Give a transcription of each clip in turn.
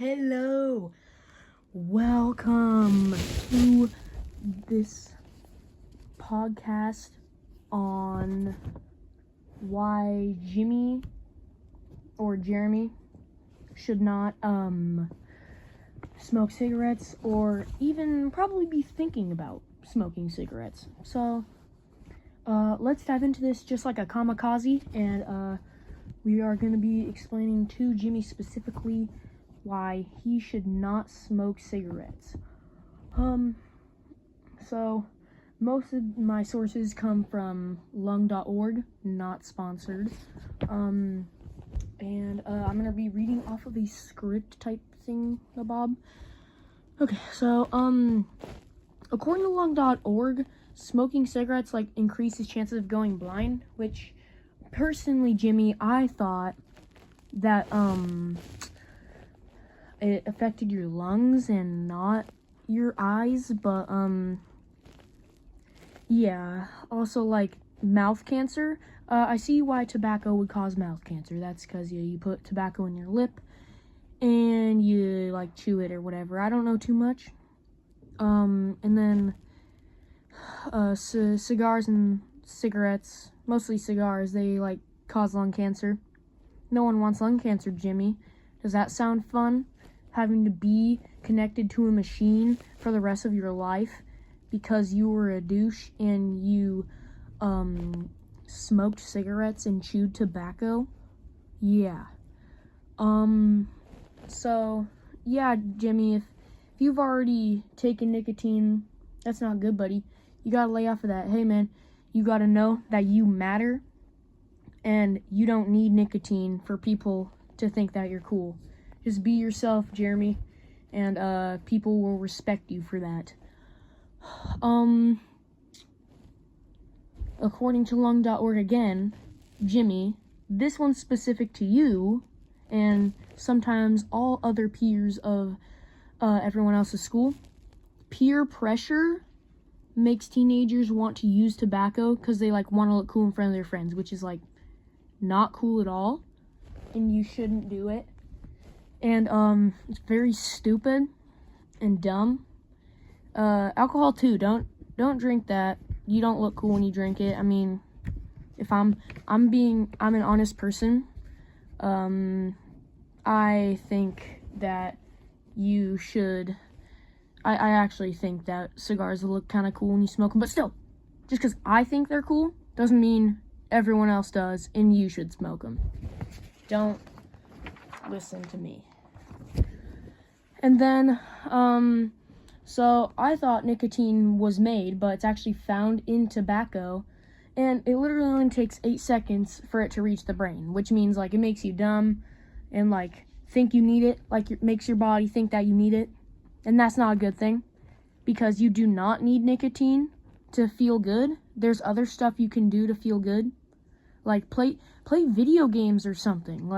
Hello, welcome to this podcast on why Jimmy or Jeremy should not smoke cigarettes or even probably be thinking about smoking cigarettes. So let's dive into this just like a kamikaze, and we are going to be explaining to Jimmy specifically why he should not smoke cigarettes. So most of my sources come from lung.org, not sponsored. And I'm going to be reading off of a script type thing, Bob. Okay, so according to lung.org, smoking cigarettes increases chances of going blind, which personally, Jimmy, I thought that it affected your lungs and not your eyes, but yeah, also mouth cancer. I see why tobacco would cause mouth cancer. That's because you put tobacco in your lip and you chew it or whatever. I don't know too much. And then cigars and cigarettes, mostly cigars, they cause lung cancer. No one wants lung cancer, Jimmy. Does that sound fun? Having to be connected to a machine for the rest of your life because you were a douche and you smoked cigarettes and chewed tobacco? Yeah. So yeah, Jimmy, if you've already taken nicotine, that's not good, buddy. You gotta lay off of that. Hey man, you gotta know that you matter and you don't need nicotine for people to think that you're cool. Just be yourself, Jeremy, and people will respect you for that. According to lung.org again, Jimmy, this one's specific to you and sometimes all other peers of everyone else's school. Peer pressure makes teenagers want to use tobacco because they want to look cool in front of their friends, which is not cool at all, and you shouldn't do it. And it's very stupid and dumb. Alcohol too. Don't drink that. You don't look cool when you drink it. I mean, if I'm an honest person. I think that you should. I actually think that cigars will look kind of cool when you smoke them, but still, just because I think they're cool doesn't mean everyone else does, and you should smoke them. Don't listen to me. And then, so I thought nicotine was made, but it's actually found in tobacco, and it literally only takes 8 seconds for it to reach the brain, which means, it makes you dumb, and, think you need it, it makes your body think that you need it, and that's not a good thing, because you do not need nicotine to feel good. There's other stuff you can do to feel good, play video games or something,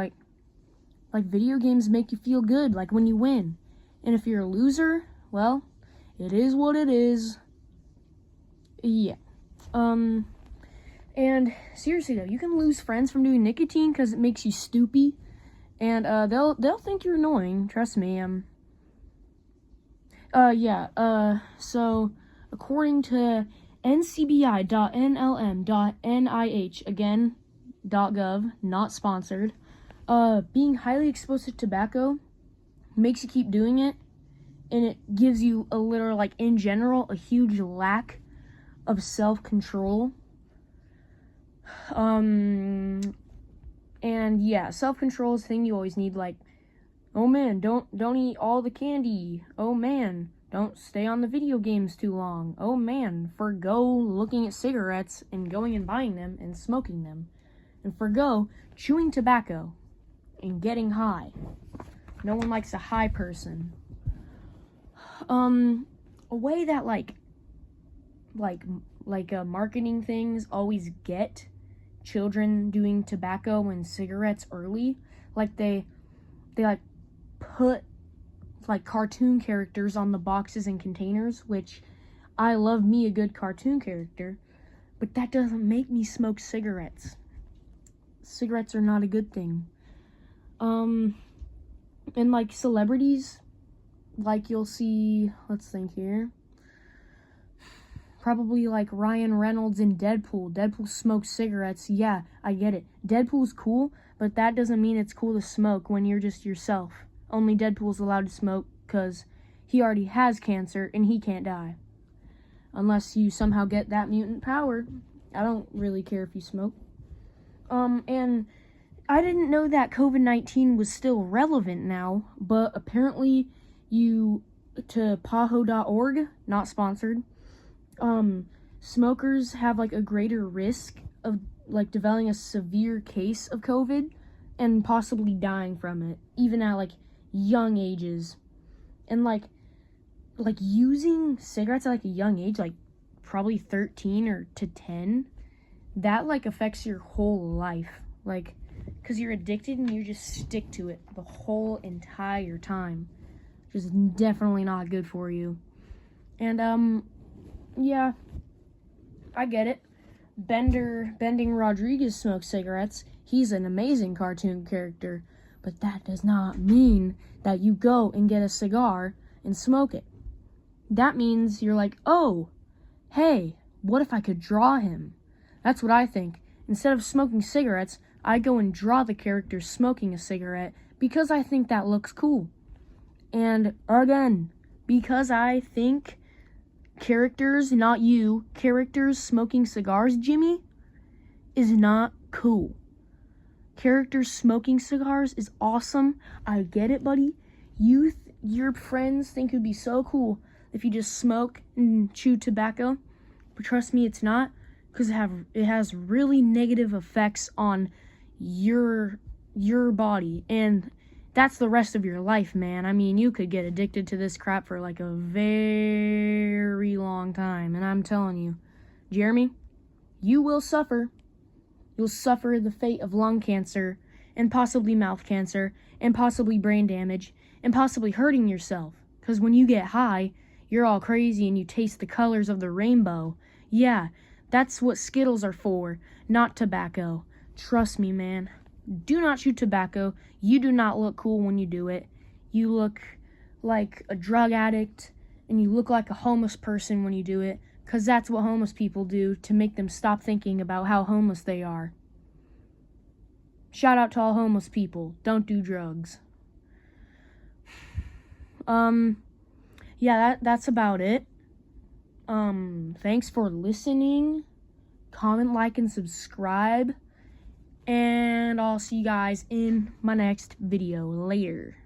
video games make you feel good, when you win. And if you're a loser, well, it is what it is. Yeah. And seriously though, you can lose friends from doing nicotine because it makes you stoopy. And they'll think you're annoying, trust me. So according to ncbi.nlm.nih, again, .gov, not sponsored, being highly exposed to tobacco makes you keep doing it, and it gives you a literal, in general, a huge lack of self-control. And yeah, self-control is a thing you always need, oh man, don't eat all the candy. Oh man, don't stay on the video games too long. Oh man, forgo looking at cigarettes and going and buying them and smoking them. And forgo chewing tobacco and getting high. No one likes a high person. A way that marketing things always get children doing tobacco and cigarettes early, they put cartoon characters on the boxes and containers, which I love me a good cartoon character, but that doesn't make me smoke cigarettes. Cigarettes are not a good thing. And, like, celebrities, like, you'll see, let's think here, probably, like, Ryan Reynolds in Deadpool. Deadpool smokes cigarettes. Yeah, I get it. Deadpool's cool, but that doesn't mean it's cool to smoke when you're just yourself. Only Deadpool's allowed to smoke because he already has cancer and he can't die. Unless you somehow get that mutant power. I don't really care if you smoke. And I didn't know that COVID-19 was still relevant now, but apparently to paho.org, not sponsored, smokers have, like, a greater risk of, like, developing a severe case of COVID and possibly dying from it, even at, like, young ages. And, like using cigarettes at, like, a young age, like, probably 13 or to 10, that, like, affects your whole life. Like, because you're addicted and you just stick to it the whole entire time. Which is definitely not good for you. And, yeah, I get it. Bending Rodriguez smokes cigarettes. He's an amazing cartoon character. But that does not mean that you go and get a cigar and smoke it. That means you're like, oh, hey, what if I could draw him? That's what I think. Instead of smoking cigarettes, I go and draw the character smoking a cigarette because I think that looks cool. And again, because I think characters, not you, characters smoking cigars, Jimmy, is not cool. Characters smoking cigars is awesome. I get it, buddy. Your friends think it would be so cool if you just smoke and chew tobacco. But trust me, it's not, because it has really negative effects on your body, and that's the rest of your life, man. I mean, you could get addicted to this crap for, like, a very long time, and I'm telling you, Jeremy, you will suffer. You'll suffer the fate of lung cancer, and possibly mouth cancer, and possibly brain damage, and possibly hurting yourself. Because when you get high, you're all crazy and you taste the colors of the rainbow. Yeah, that's what Skittles are for, not tobacco. Trust me, man. Do not chew tobacco. You do not look cool when you do it. You look like a drug addict, and you look like a homeless person when you do it, because that's what homeless people do to make them stop thinking about how homeless they are. Shout out to all homeless people. Don't do drugs. Yeah, that's about it. Thanks for listening. Comment, like, and subscribe. And I'll see you guys in my next video later.